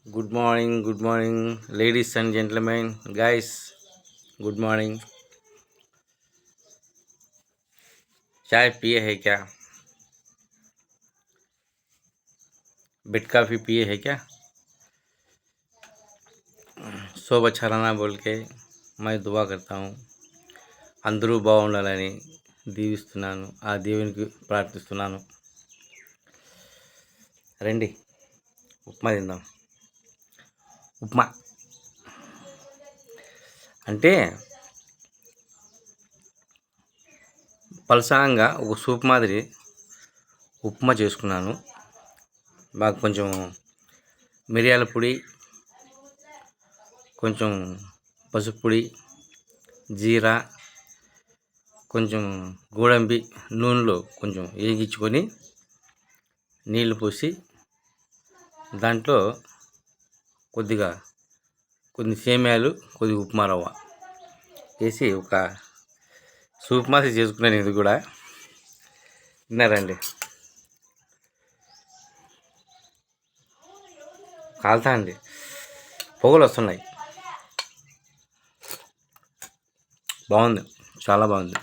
Good morning, ladies and gentleman, guys. Good morning. चाय पिए है क्या? बिट कॉफ़ी पिए है क्या? सब अच्छा रहना बोल के मैं दुआ करता हूँ. అందరూ బాగుండాలని దీవిస్తున్నాను. ఆ దేవునికి ప్రార్థిస్తున్నాను. రండి, ఉప్మా తిందాం. ఉప్మా అంటే పలసంగా ఒక సూప్ మాదిరి ఉప్మా చేసుకున్నాను. బాగా కొంచెం మిరియాల పొడి, కొంచెం పసుపు పొడి, జీరా, కొంచెం గోడంబి నూనెలో కొంచెం వేగించుకొని నీళ్లు పోసి దాంట్లో కొన్ని సేమ్యాలు, కొద్దిగా ఉప్మా రవ్వ వేసి ఒక సూప్ మాసి చేసుకున్నాను. ఇది కూడా తిన్నారండి. కాలుతా అండి, పొగలు వస్తున్నాయి. బాగుంది, చాలా బాగుంది.